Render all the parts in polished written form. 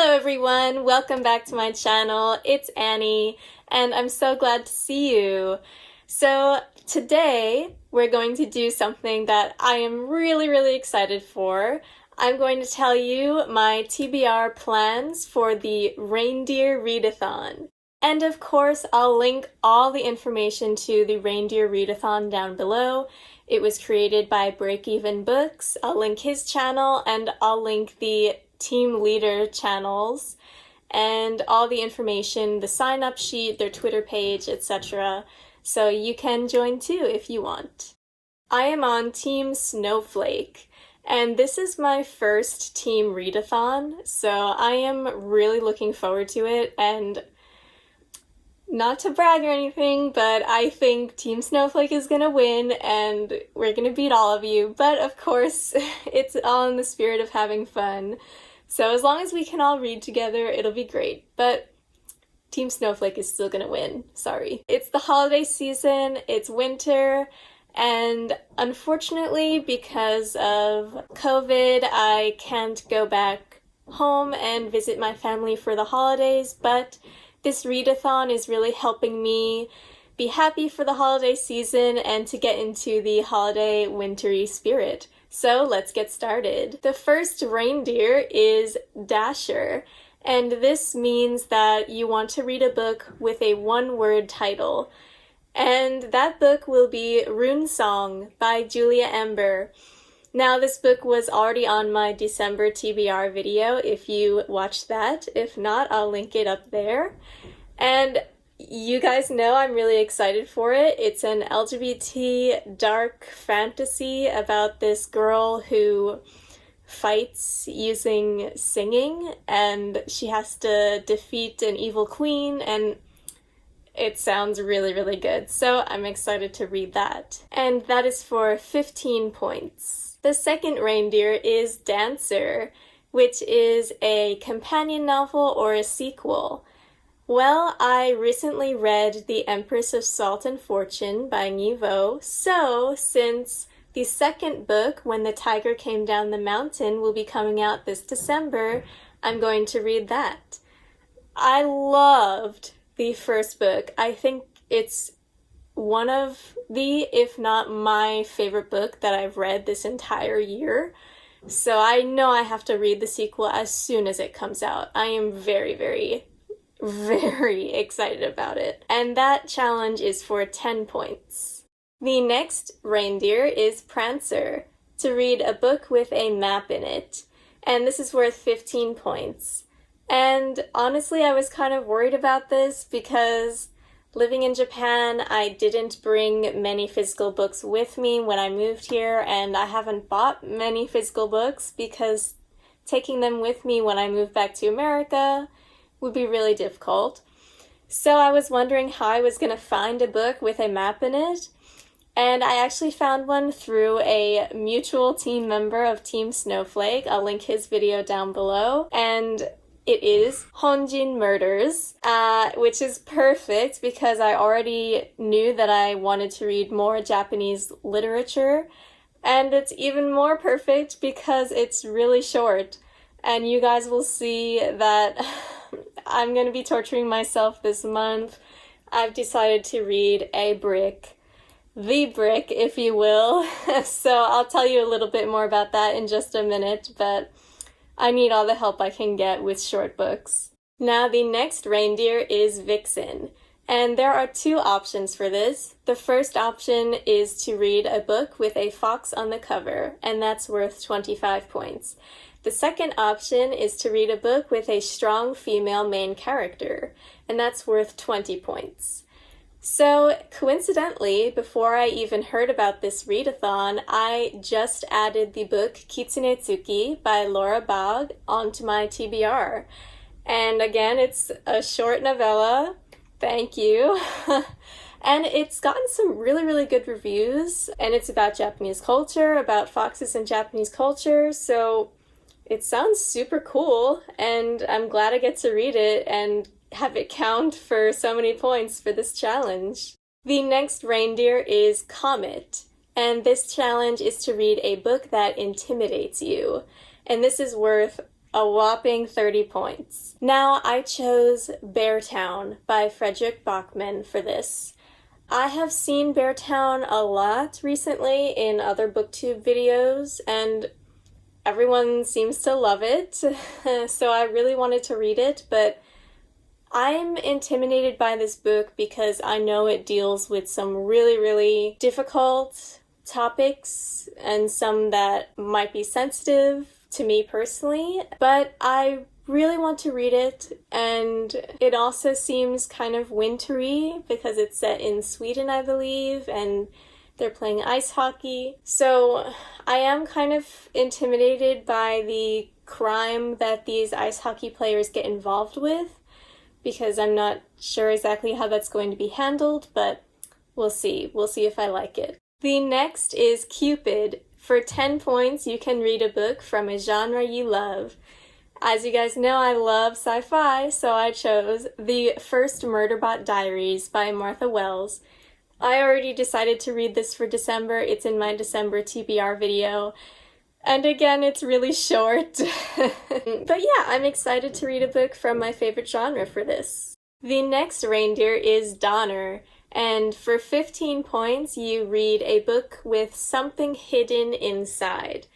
Hello everyone, welcome back to my channel. It's Annie, and I'm so glad to see you. So today we're going to do something that I am really excited for. I'm going to tell you my TBR plans for the Reindeer Read-A-Thon. And of course, I'll link all the information to the Reindeer Read-A-Thon down below. It was created by Break Even Books. I'll link his channel, and I'll link the team leader channels and all the information, the sign-up sheet, their Twitter page, etc. So you can join too if you want. I am on Team Snowflake, and this is my first Team Read-A-Thon, so I am really looking forward to it. And not to brag or anything, but I think Team Snowflake is gonna win and we're gonna beat all of you. But of course, it's all in the spirit of having fun. So as long as we can all read together, it'll be great. But Team Snowflake is still gonna win, sorry. It's the holiday season, it's winter, and unfortunately, because of COVID, I can't go back home and visit my family for the holidays, but this read-a-thon is really helping me be happy for the holiday season and to get into the holiday wintry spirit. So let's get started. The first reindeer is Dasher, and this means that you want to read a book with a one-word title. And that book will be Rune Song by Julia Ember. Now, this book was already on my December TBR video if you watched that. If not, I'll link it up there. And you guys know I'm really excited for it. It's an LGBT dark fantasy about this girl who fights using singing, and she has to defeat an evil queen, and it sounds really good. So I'm excited to read that. And that is for 15 points. The second reindeer is Dancer, which is a companion novel or a sequel. Well, I recently read The Empress of Salt and Fortune by Niveau, so since the second book, When the Tiger Came Down the Mountain, will be coming out this December, I'm going to read that. I loved the first book. I think it's one of the, if not my favorite book that I've read this entire year. So I know I have to read the sequel as soon as it comes out. I am very excited about it. And that challenge is for 10 points. The next reindeer is Prancer, to read a book with a map in it. And this is worth 15 points. And honestly, I was kind of worried about this because living in Japan, I didn't bring many physical books with me when I moved here, and I haven't bought many physical books because taking them with me when I move back to America would be really difficult. So I was wondering how I was going to find a book with a map in it, and I actually found one through a mutual team member of Team Snowflake. I'll link his video down below, and it is Honjin Murders, which is perfect because I already knew that I wanted to read more Japanese literature, and it's even more perfect because it's really short, and you guys will see that I'm going to be torturing myself this month. I've decided to read the brick, if you will, so I'll tell you a little bit more about that in just a minute, but I need all the help I can get with short books. Now the next reindeer is Vixen, and there are two options for this. The first option is to read a book with a fox on the cover, and that's worth 25 points. The second option is to read a book with a strong female main character, and that's worth 20 points. So, coincidentally, before I even heard about this read-a-thon, I just added the book Kitsunetsuki by Laura Bog onto my TBR. And again, it's a short novella. Thank you. And it's gotten some really good reviews, and it's about Japanese culture, about foxes in Japanese culture, so it sounds super cool, and I'm glad I get to read it and have it count for so many points for this challenge. The next reindeer is Comet, and this challenge is to read a book that intimidates you, and this is worth a whopping 30 points. Now, I chose Beartown by Frederick Bachman for this. I have seen Beartown a lot recently in other booktube videos, and everyone seems to love it, so I really wanted to read it, but I'm intimidated by this book because I know it deals with some really, really difficult topics and some that might be sensitive to me personally, but I really want to read it, and it also seems kind of wintry because it's set in Sweden, I believe, and they're playing ice hockey. So I am kind of intimidated by the crime that these ice hockey players get involved with, because I'm not sure exactly how that's going to be handled, but we'll see. We'll see if I like it. The next is Cupid. For 10 points, you can read a book from a genre you love. As you guys know, I love sci-fi, so I chose The First Murderbot Diaries by Martha Wells. I already decided to read this for December. It's in my December TBR video. And again, it's really short. But yeah, I'm excited to read a book from my favorite genre for this. The next reindeer is Donner, and for 15 points, you read a book with something hidden inside,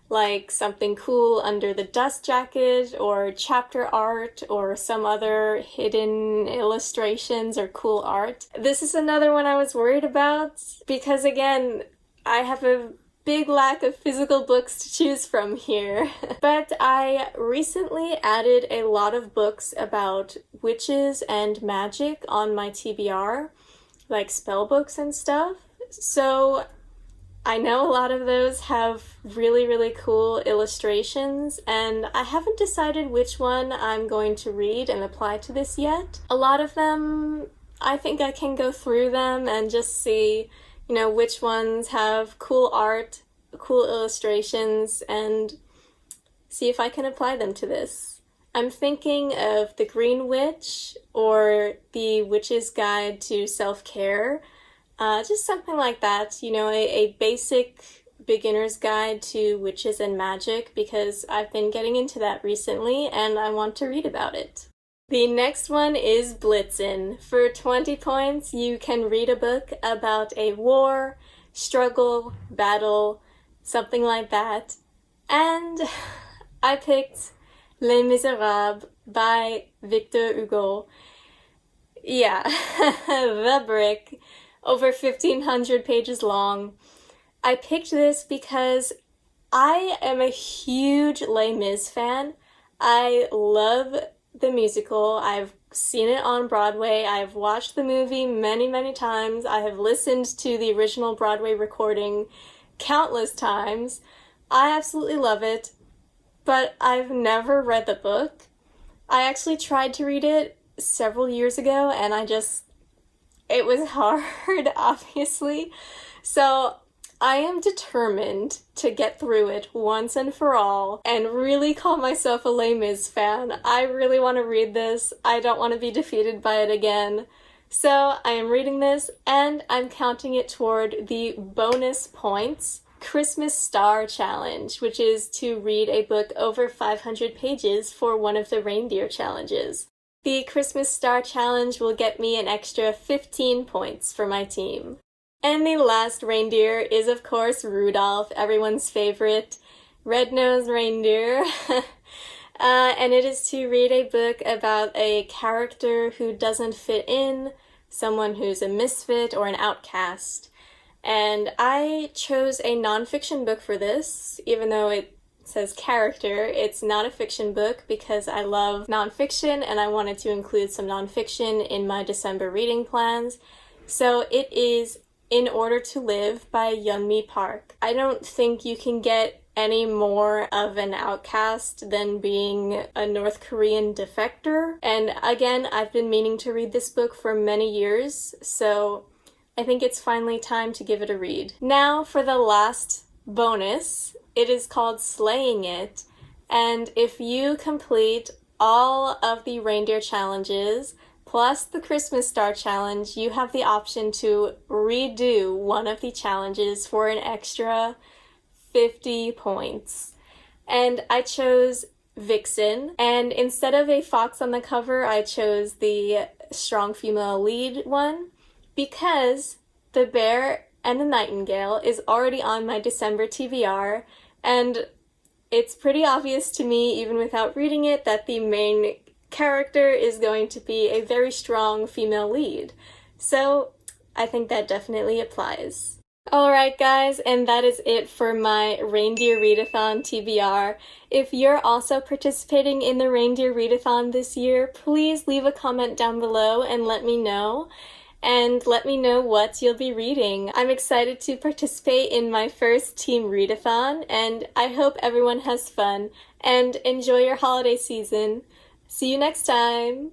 like something cool under the dust jacket, or chapter art, or some other hidden illustrations or cool art. This is another one I was worried about, because again, I have a big lack of physical books to choose from here. But I recently added a lot of books about witches and magic on my TBR, like spell books and stuff. So I know a lot of those have really, really cool illustrations, and I haven't decided which one I'm going to read and apply to this yet. A lot of them, I think I can go through them and just see which ones have cool art, cool illustrations, and see if I can apply them to this. I'm thinking of The Green Witch or The Witch's Guide to Self-Care, just something like that, a basic beginner's guide to witches and magic, because I've been getting into that recently and I want to read about it. The next one is Blitzen. For 20 points, you can read a book about a war, struggle, battle, something like that. And I picked Les Miserables by Victor Hugo. Yeah, the brick, over 1,500 pages long. I picked this because I am a huge Les Mis fan. I love the musical. I've seen it on Broadway. I've watched the movie many, many times. I have listened to the original Broadway recording countless times. I absolutely love it, but I've never read the book. I actually tried to read it several years ago, and it was hard, obviously. So I am determined to get through it once and for all and really call myself a Les Mis fan. I really want to read this. I don't want to be defeated by it again. So I am reading this, and I'm counting it toward the bonus points Christmas Star Challenge, which is to read a book over 500 pages for one of the reindeer challenges. The Christmas Star Challenge will get me an extra 15 points for my team. And the last reindeer is, of course, Rudolph, everyone's favorite red-nosed reindeer. And it is to read a book about a character who doesn't fit in, someone who's a misfit or an outcast. And I chose a nonfiction book for this, even though it says character. It's not a fiction book because I love nonfiction and I wanted to include some nonfiction in my December reading plans. So it is In Order to Live by Yeonmi Park. I don't think you can get any more of an outcast than being a North Korean defector. And again, I've been meaning to read this book for many years, so I think it's finally time to give it a read. Now for the last bonus. It is called Slaying It, and if you complete all of the reindeer challenges plus the Christmas Star Challenge, you have the option to redo one of the challenges for an extra 50 points. And I chose Vixen, and instead of a fox on the cover, I chose the strong female lead one because the bear and the nightingale is already on my December TBR, and it's pretty obvious to me, even without reading it, that the main character is going to be a very strong female lead. So I think that definitely applies. Alright guys, and that is it for my Reindeer Read-A-Thon TBR. If you're also participating in the Reindeer Read-A-Thon this year, please leave a comment down below and let me know. And let me know what you'll be reading. I'm excited to participate in my first Team Read-A-Thon, and I hope everyone has fun and enjoy your holiday season. See you next time!